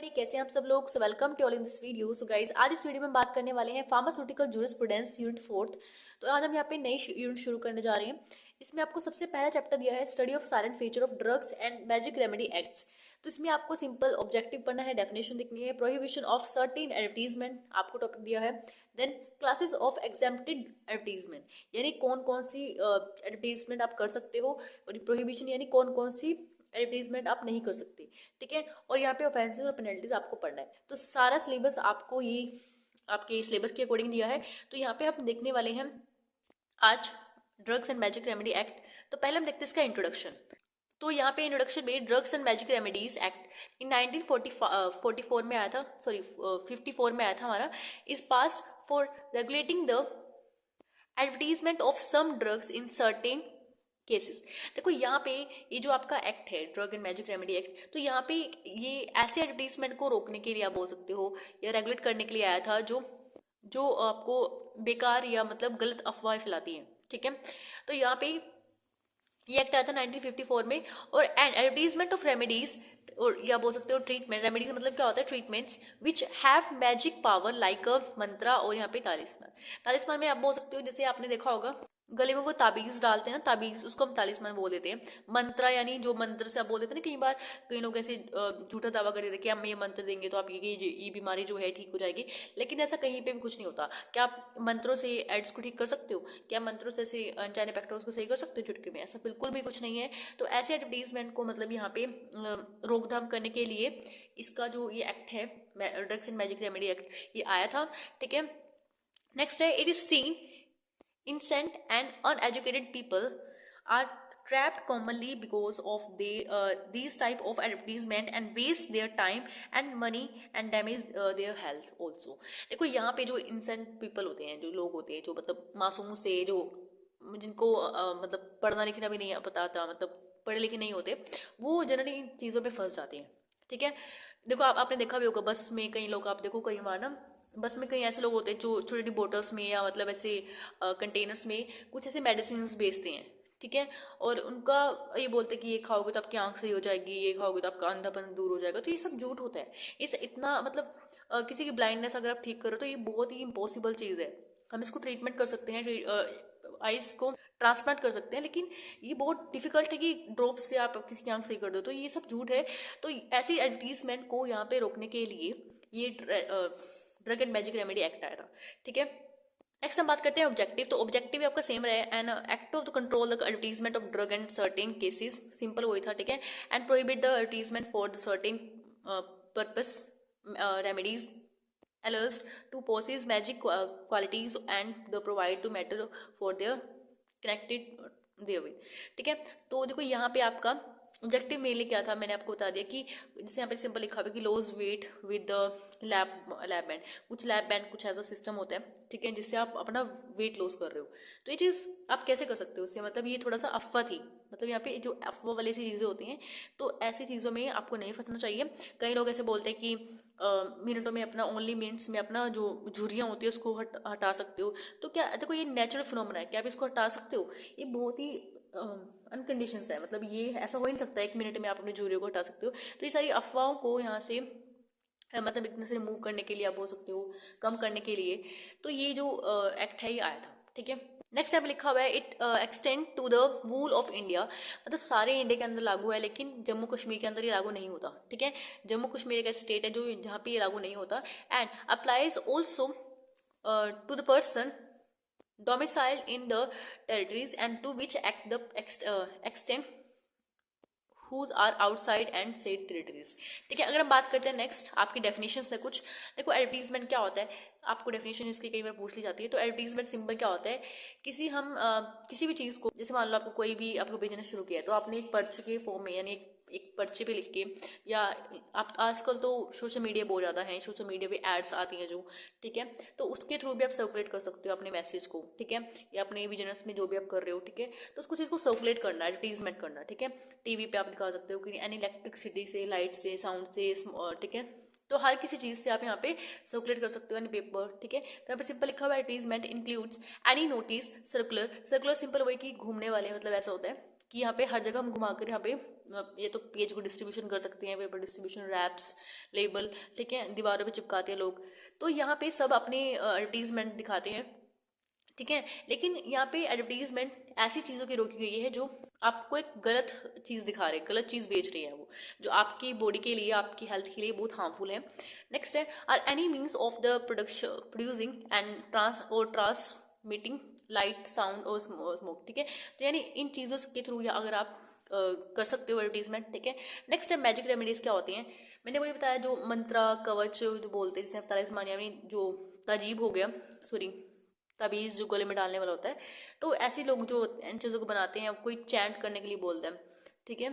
Everybody, कैसे हैं आप सब लोग। So welcome to all in this video. So guys, आज इस वीडियो में बात करने वाले हैं फार्मास्यूटिकल जूरिस्प्रूडेंस यूनिट 4। तो आज हम यहाँ पे नई यूनिट शुरू करने जा रहे हैं। इसमें आपको सबसे पहला चैप्टर दिया है study of silent feature of drugs and magic remedy acts. तो इसमें आपको सिंपल ऑब्जेक्टिव पढ़ना है, डेफिनेशन लिखनी है, प्रोहिबिशन ऑफ सर्टेन एडवर्टीजमेंट आपको टॉपिक दिया है। Then classes of exempted advertisement, यानी कौन कौन सी एडवर्टीजमेंट आप कर सकते हो, और प्रोहिबिशन यानी कौन कौन सी एडवर्टीजमेंट आप नहीं कर सकते। ठीक है, और यहाँ पे ऑफेंसेस और पेनल्टीज आपको पढ़ना है। तो सारा सिलेबस आपको ये आपके सिलेबस के अकॉर्डिंग दिया है। तो यहाँ पे आप देखने वाले हैं आज drugs and magic remedy act. तो पहले हम देखते हैं इसका इंट्रोडक्शन। तो यहाँ पे इंट्रोडक्शन में drugs and magic remedies act in 1944 में आया था, सॉरी 54 में आया था हमारा। Is passed for regulating the advertisement of some drugs in certain cases. देखो यहाँ पे ये जो आपका एक्ट है drug and magic remedy act, तो यहाँ पे ये ऐसे एडवर्टीजमेंट को रोकने के लिए आप बोल सकते हो या रेगुलेट करने के लिए आया था जो जो आपको बेकार या मतलब गलत अफवाह फैलाती हैं। ठीक है, तो यहाँ पे ये एक्ट आया था 1954 में। और एंड एडवर्टीजमेंट ऑफ रेमेडीज, और या बोल सकते हो ट्रीटमेंट, रेमेडीज मतलब क्या होता है, treatments which have magic power like a mantra, और यहाँ पे तालिस्मान। तालिस्मान में आप बोल सकते हो, जैसे आपने देखा होगा गले में वो ताबीज डालते हैं ना, ताबीज, उसको हम तालिस्मान बोल देते हैं। मंत्रा यानी जो मंत्र से आप बोल देते हैं ना, कई बार कई लोग ऐसे झूठा दावा कर देते हैं कि हम ये मंत्र देंगे तो आप ये बीमारी जो है ठीक हो जाएगी। लेकिन ऐसा कहीं पे भी कुछ नहीं होता। क्या आप मंत्रों से एड्स को ठीक कर सकते हो? क्या मंत्रों से ऐसे अनचाहे इफेक्ट को सही कर सकते हो चुटकी में? ऐसा बिल्कुल भी कुछ नहीं है। तो ऐसे एडवर्टीजमेंट को मतलब यहाँ पे रोकथाम करने के लिए इसका जो ये एक्ट है drugs and magic remedy act, ये आया था। ठीक है, नेक्स्ट है it is seen innocent and uneducated people are trapped commonly because of these type of advertisement and waste their time and money and damage their health also। देखो यहाँ पे जो innocent people होते हैं, जो लोग होते हैं जो मतलब मासूम से, जो जिनको मतलब पढ़ना लिखना भी नहीं पता था, मतलब पढ़े लिखे नहीं होते, वो जनरली इन चीज़ों पे फंस जाते हैं। ठीक है, देखो आपने देखा भी होगा बस में कई लोग, आप देखो कई बार ना बस में कई ऐसे लोग होते हैं जो छोटी छोटी बोटल्स में या मतलब ऐसे कंटेनर्स में कुछ ऐसे मेडिसिन बेचते हैं। ठीक है, और उनका ये बोलते हैं कि ये खाओगे तो आपकी आंख सही हो जाएगी, ये खाओगे तो आपका अंधापन दूर हो जाएगा। तो ये सब झूठ होता है। ये इतना मतलब किसी की ब्लाइंडनेस अगर आप ठीक करो तो ये बहुत ही इम्पॉसिबल चीज़ है। हम इसको ट्रीटमेंट कर सकते हैं, आइस को ट्रांसप्लांट कर सकते हैं, लेकिन ये बहुत डिफिकल्ट है कि ड्रॉप से आप किसी की आंख सही कर दो। तो ये सब झूठ है। तो ऐसी एडवर्टीजमेंट को यहाँ पे रोकने के लिए ये drug and magic remedy act आया था। ठीक है, नेक्स्ट हम बात करते हैं ऑब्जेक्टिव। तो ऑब्जेक्टिव आपका सेम रहा, an act of the control the advertisement of drug and certain cases, simple वही था। ठीक है, and prohibit the advertisement for the certain purpose remedies alleged to possess magic qualities and the provide to matter for their connected therewith। ठीक है, तो देखो यहाँ पे आपका ऑब्जेक्टिव मेनली क्या था, मैंने आपको बता दिया कि जैसे यहाँ पे सिंपल लिखा हुआ है कि loss weight with lab band. कुछ लैब बैंड कुछ ऐसा सिस्टम होता है, ठीक है, जिससे आप अपना वेट लॉस कर रहे हो। तो ये चीज़ आप कैसे कर सकते हो उससे, मतलब ये थोड़ा सा अफवाह थी, मतलब यहाँ पे जो अफवाह वाली सी चीज़ें होती हैं, तो ऐसी चीज़ों में आपको नहीं फंसना चाहिए। कई लोग ऐसे बोलते हैं कि मिनटों में अपना, ओनली मिनट्स में अपना जो झुर्रियाँ होती है उसको हटा सकते हो। तो क्या देखो ये नेचुरल फिनोमेना है, क्या आप इसको हटा सकते हो? ये बहुत ही अनकंडीशंस है, मतलब ये ऐसा हो ही नहीं सकता 1 मिनट में आप अपने झुर्रियों को हटा सकते हो। तो ये सारी अफवाहों को यहाँ से मतलब इतने से रिमूव करने के लिए आप बोल सकते हो, कम करने के लिए, तो ये जो एक्ट है ये आया था। ठीक है, नेक्स्ट यहाँ पे लिखा हुआ है it extend to the whole of India, मतलब सारे इंडिया के अंदर लागू है, लेकिन जम्मू कश्मीर के अंदर ये लागू नहीं होता। ठीक है, जम्मू कश्मीर एक स्टेट है जो जहाँ पे ये लागू नहीं होता। And applies also to the person domicile in the territories and to which act the extent whose are outside and said territories। ठीक है, अगर हम बात करते हैं नेक्स्ट आपकी डेफिनेशन है कुछ। देखो एडवर्टीजमेंट क्या होता है, आपको डेफिनेशन इसकी कई बार पूछ ली जाती है। तो एडवर्टीजमेंट सिंपल क्या होता है, किसी भी चीज़ को, जैसे मान लो आपको कोई भी आपको बिजनेस शुरू किया है, तो आपने एक पर्चे के फॉर्म में यानी एक पर्चे पे लिख के, या आप आजकल तो सोशल मीडिया बहुत ज़्यादा है, सोशल मीडिया पे एड्स आती हैं जो, ठीक है, तो उसके थ्रू भी आप सर्कुलेट कर सकते हो अपने मैसेज को। ठीक है, या अपने बिजनेस में जो भी आप कर रहे हो, ठीक है, तो उसको चीज़ को सर्कुलेट करना, एडवर्टीजमेंट करना। ठीक है, टीवी पे आप दिखा सकते हो कि एनी इलेक्ट्रिसिटी से, लाइट से, साउंड से, ठीक है, तो हर किसी चीज़ से आप यहाँ पे सर्कुलेट कर सकते हो एनी पेपर। ठीक है, तो यहाँ पे सिंपल लिखा हुआ है advertisement includes any notice, circular. Circular simple वही कि घूमने वाले, मतलब ऐसा होता है कि यहाँ पे हर जगह हम घुमाकर यहाँ पे ये तो पेज को डिस्ट्रीब्यूशन कर सकते हैं, पेपर डिस्ट्रीब्यूशन, रैप्स, लेबल, ठीक है, दीवारों पे चिपकाते हैं लोग, तो यहाँ पे सब अपने एडवर्टीजमेंट दिखाते हैं, ठीक है। लेकिन यहाँ पे एडवर्टीजमेंट ऐसी चीज़ों की रोकी गई है जो आपको एक गलत चीज़ दिखा रहे हैं, गलत चीज़ बेच रही है वो, जो आपकी बॉडी के लिए, आपकी हेल्थ के लिए बहुत हार्मफुल है। नेक्स्ट है are any means of the production producing and transmitting light, sound और स्मोक, ठीक है। तो यानी इन चीज़ों के थ्रू या अगर आप कर सकते हो एडवर्टीजमेंट, ठीक है। नेक्स्ट है मैजिक रेमेडीज क्या होती हैं। मैंने वही बताया, जो मंत्रा कवच जो बोलते हैं, जैसे तालिस्मान यानी जो ताजीब हो गया, सॉरी ताबीज़ जो गले में डालने वाला होता है, तो ऐसे लोग जो इन चीज़ों को बनाते हैं, कोई चैंट करने के लिए बोलते हैं, ठीक है,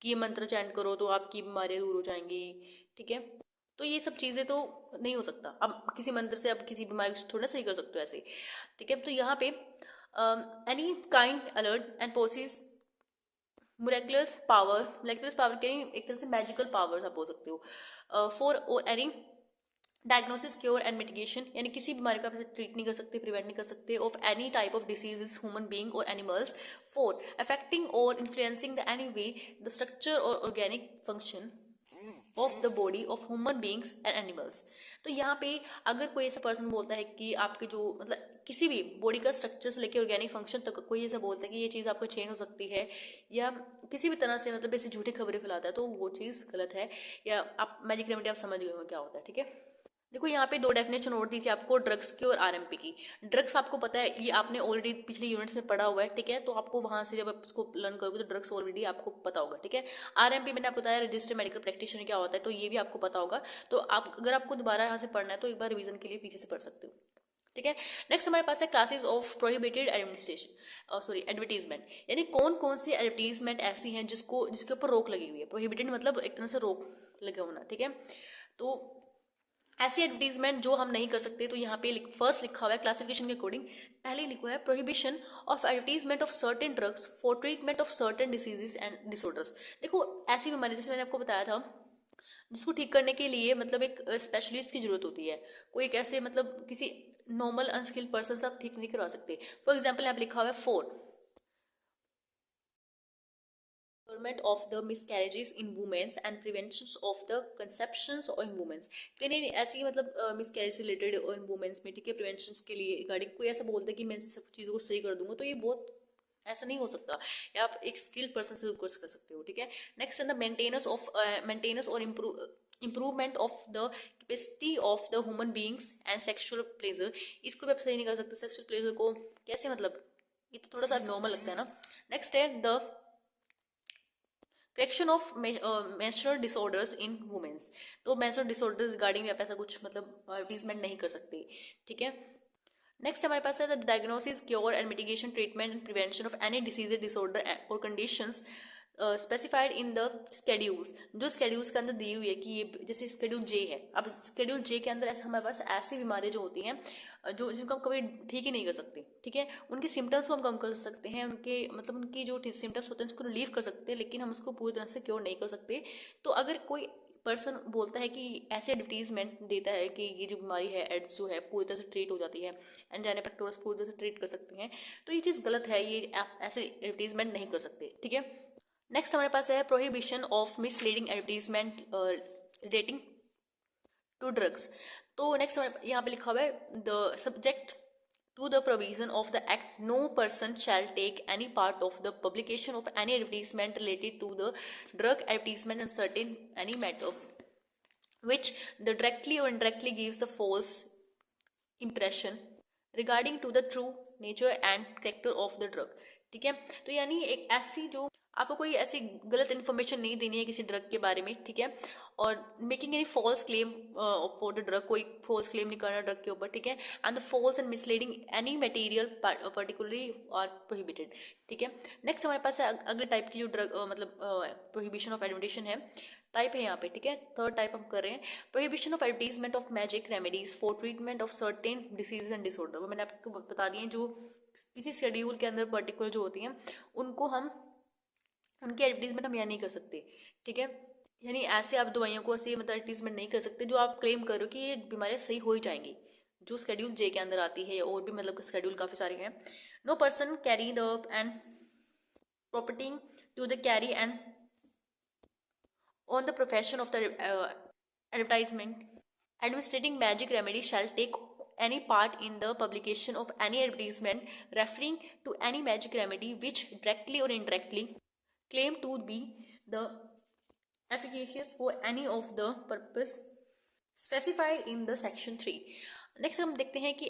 कि ये मंत्र चैंट करो तो आपकी बीमारियाँ दूर हो जाएंगी, ठीक है। तो ये सब चीज़ें तो नहीं हो सकता, अब किसी मंत्र से आप किसी बीमारी को थोड़ा सही कर सकते हो ऐसे, ठीक है। तो यहाँ पे any kind alert and possess miraculous power के एक तरह से मैजिकल पावर्स आप बोल सकते हो, for any diagnosis, cure and mitigation, यानी किसी बीमारी का आप ट्रीट नहीं कर सकते, प्रिवेंट नहीं कर सकते, of any type of diseases human being और एनिमल्स, फॉर अफेक्टिंग और influencing the any way the structure और organic function of the body of human beings and animals. तो यहाँ पे अगर कोई ऐसा पर्सन बोलता है कि आपके जो मतलब किसी भी बॉडी का स्ट्रक्चर से लेकर ऑर्गेनिक फंक्शन तक कोई ऐसा बोलता है कि ये चीज़ आपको चेंज हो सकती है, या किसी भी तरह से मतलब ऐसी झूठी खबरें फैलाता है, तो वो चीज़ गलत है। या आप मैजिक रेमेडी आप समझ गए हो क्या होता है, ठीक है। देखो यहाँ पे दो डेफिनेशन और दी थी आपको, ड्रग्स की और आरएमपी की। ड्रग्स आपको पता है, ये आपने ऑलरेडी पिछले यूनिट्स में पढ़ा हुआ है, ठीक है, तो आपको वहां से जब आप इसको लर्न करोगे तो ड्रग्स ऑलरेडी आपको पता होगा, ठीक है। आरएमपी मैंने आपको बताया रजिस्टर्ड मेडिकल प्रैक्टिशनर क्या होता है, तो ये भी आपको पता होगा। तो आप अगर आपको दोबारा यहाँ से पढ़ना है तो एक बार रिवीजन के लिए पीछे से पढ़ सकते हो, ठीक है। नेक्स्ट हमारे पास है classes of prohibited administration, sorry advertisement, यानी कौन कौन सी एडवर्टीजमेंट ऐसी हैं जिसके ऊपर रोक लगी हुई है। प्रोहिबिटेड मतलब एक तरह से रोक लगे होना, ठीक है। तो ऐसी एडवर्टीजमेंट जो हम नहीं कर सकते, तो यहाँ पे फर्स्ट लिखा हुआ है क्लासिफिकेशन के अकॉर्डिंग, पहले लिखा है prohibition of advertisement of certain drugs for treatment of certain diseases and disorders. देखो ऐसी बीमारी जैसे मैंने आपको बताया था जिसको ठीक करने के लिए मतलब एक स्पेशलिस्ट की जरूरत होती है, कोई एक ऐसे मतलब किसी नॉर्मल अनस्किल्ड पर्सन से आप ठीक नहीं करवा सकते। फॉर एग्जाम्पल यहाँ पे लिखा हुआ है four of the miscarriages in women and preventions of the conceptions in women। यानी ऐसी मतलब मिसकैरेज से रिलेटेड इन वुमेन्स में, ठीक है, प्रिवेंशन के लिए रिगार्डिंग कोई ऐसा बोलता है कि मैं सब चीज़ों को सही कर दूंगा, तो ये बहुत ऐसा नहीं हो सकता, या आप एक स्किल्ड पर्सन से कर सकते हो, ठीक है। नेक्स्ट इन द मेंटेनेंस और improvement of the capacity of the human beings and sexual pleasure. इसको भी आप सही नहीं कर सकते, सेक्सुअल प्लेजर को कैसे, मतलब ये तो थोड़ा सा नॉर्मल लगता है ना। नेक्स्ट है the correction of menstrual disorders in womens. तो मेंस्ट्रुअल डिसऑर्डर्स रिगार्डिंग आप ऐसा कुछ मतलब एडवर्टीजमेंट नहीं कर सकते, ठीक है। नेक्स्ट हमारे पास है the diagnosis, cure and mitigation, treatment and prevention of any disease, disorder और conditions specified in the schedules. जो स्केड्यूल्स के अंदर दी हुई है कि ये जैसे स्केड्यूल जे है, अब स्केड्यूल जे के अंदर ऐसे हमारे पास ऐसी बीमारियां जो होती हैं जो जिनको हम कभी ठीक ही नहीं कर सकते, ठीक है। उनके सिम्टम्स को हम कम कर सकते हैं, उनके मतलब उनकी जो सिम्टम्स होते हैं उसको रिलीव कर सकते हैं, लेकिन हम उसको पूरी तरह से क्योर नहीं कर सकते। तो अगर कोई पर्सन बोलता है कि ऐसे एडवर्टीजमेंट देता है कि ये जो बीमारी है एड्स जो है पूरी तरह से ट्रीट हो जाती है, एंजाइना पेक्टोरस पूरी तरह से ट्रीट कर सकते हैं, तो ये चीज़ गलत है, ये आप ऐसे एडवर्टीजमेंट नहीं कर सकते, ठीक है। नेक्स्ट हमारे पास है prohibition of misleading advertisement relating to drugs. तो नेक्स्ट यहाँ पे लिखा हुआ है the subject to the provision of the act, no person shall take any part of the publication of any advertisement related to the drug advertisement and certain any matter which the directly or indirectly gives a false impression regarding to the true nature and character of the drug, ठीक है। तो यानी एक ऐसी जो आपको कोई ऐसी गलत इन्फॉर्मेशन नहीं देनी है किसी ड्रग के बारे में, ठीक है, और making any false claim for the drug, कोई फॉल्स क्लेम नहीं करना ड्रग के ऊपर, ठीक है, and the false and misleading any material particularly are prohibited, ठीक है। नेक्स्ट हमारे पास है अगले टाइप की जो ड्रग मतलब प्रोहिबिशन ऑफ एडवर्टीजमेंट है, टाइप है यहाँ पे, ठीक है, थर्ड टाइप हम कर रहे हैं prohibition of advertisement of magic remedies for treatment of certain diseases and disorder. वो मैंने आपको बता दिए जो किसी शेड्यूल के अंदर पर्टिकुलर जो होती हैं उनको हम उनकी एडवर्टीजमेंट हम यहाँ नहीं कर सकते, ठीक है। यानी ऐसे आप दवाइयों को ऐसे मतलब एडवर्टीजमेंट नहीं कर सकते जो आप क्लेम करो कि ये बीमारियाँ सही हो ही जाएंगी, जो स्केड्यूल जे के अंदर आती है, और भी मतलब स्केड्यूल काफ़ी सारे हैं। No person carry the and property to the carry and on the profession of the advertisement. Administrating magic remedy shall take any part in the publication of any advertisement referring to any magic remedy which directly or indirectly claim to be the efficacious for any of the purpose specified in the section 3. Next हम देखते हैं कि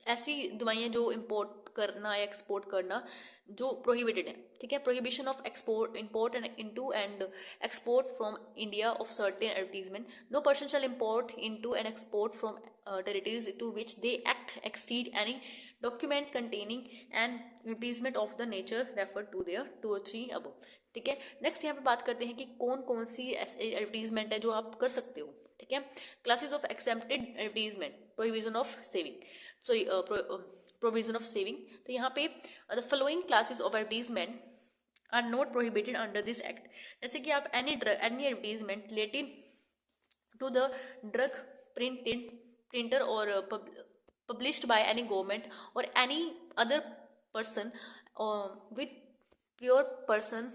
ऐसी दवाइयाँ जो import करना या export करना जो प्रोहिबिटेड है, ठीक है। Prohibition of export import and into and export from India of certain advertisement. No person shall import into and export from territories to which they act exceed any document containing and advertisement of the nature refer to there 2 और 3 above, ठीक है। Next यहाँ पे बात करते हैं कि कौन कौन सी एडवर्टीजमेंट है जो आप कर सकते हो, ठीक है। Classes of accepted advertisement, provision of saving, sorry provision of saving. तो यहाँ पे the following classes of advertisement are not prohibited under this act. जैसे कि आप any advertisement related to the drug printer और published by any government or any other person with prior person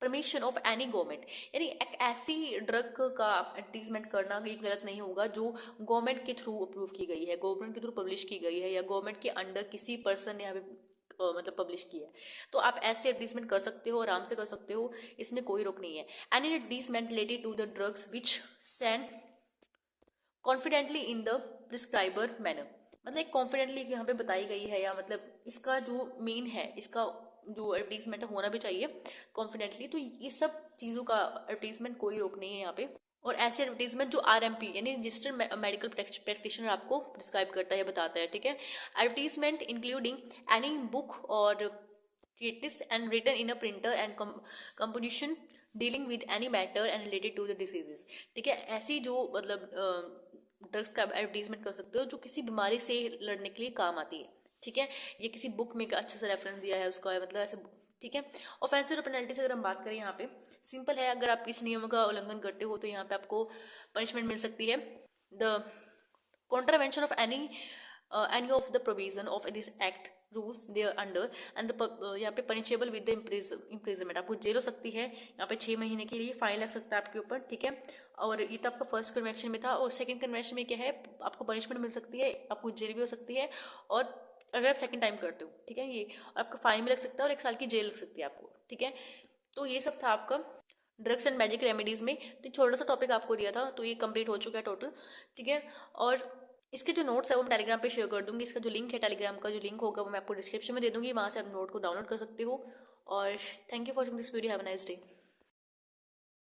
permission of any government, यानी एक ऐसी drug का advertisement करना ये गलत नहीं होगा जो गवर्नमेंट के थ्रू अप्रूव की गई है, गवर्नमेंट के थ्रू पब्लिश की गई है या गवर्नमेंट के अंडर किसी पर्सन ने यहाँ पे मतलब पब्लिश किया है। तो आप ऐसे एडवर्टीजमेंट कर सकते हो, आराम से कर सकते हो, इसमें कोई रोक नहीं है। Any advertisement related to the drugs which send confidentially in the prescriber manner, मतलब एक कॉन्फिडेंटली यहाँ पे बताई गई है या मतलब इसका जो मेन है, इसका जो एडवर्टीजमेंट होना भी चाहिए कॉन्फिडेंटली। तो ये सब चीज़ों का एडवर्टीजमेंट कोई रोक नहीं है यहाँ पे। और ऐसे एडवर्टीजमेंट जो RMP यानी रजिस्टर्ड मेडिकल प्रैक्टिशनर आपको प्रिस्क्राइब करता है या बताता है, ठीक है। एडवर्टीजमेंट इंक्लूडिंग एनी बुक और treatise and written in a printer and composition dealing with any matter and related to the diseases, ठीक है। ऐसी जो मतलब ड्रग्स का एडवर्टीजमेंट कर सकते हो जो किसी बीमारी से लड़ने के लिए काम आती है, ठीक है। ये किसी बुक में अच्छे से रेफरेंस दिया है उसका, मतलब ऐसे, ठीक है। ऑफेंसिव और पेनल्टी से अगर हम बात करें, यहाँ पे सिंपल है, अगर आप इस नियमों का उल्लंघन करते हो तो यहाँ पे आपको पनिशमेंट मिल सकती है। The contravention of any of the provision of this act rules there under and यहाँ पे पनिशेबल विद द इम्प्रिजनमेंट, आपको जेल हो सकती है यहाँ पे 6 महीने के लिए, फाइन लग सकता है आपके ऊपर, ठीक है। और ये तो आपका फर्स्ट कन्वेक्शन में था। और सेकंड कन्वेक्शन में क्या है, आपको पनिशमेंट मिल सकती है, आपको जेल भी हो सकती है, और अगर आप सेकंड टाइम करते हो, ठीक है, ये आपका फाइन भी लग सकता है और 1 साल की जेल लग सकती है आपको, ठीक है। तो ये सब था आपका ड्रग्स एंड मैजिक रेमेडीज़ में। तो छोटा सा टॉपिक आपको दिया था, तो ये कंप्लीट हो चुका है टोटल, ठीक है। और इसके जो नोट्स है वो मैं टेलीग्राम पे शेयर कर दूंगी। इसका जो लिंक है, टेलीग्राम का जो लिंक होगा वो मैं आपको डिस्क्रिप्शन में दे दूंगी, वहाँ से आप नोट को डाउनलोड कर सकते हो। और thank you for watching this video, have a nice day.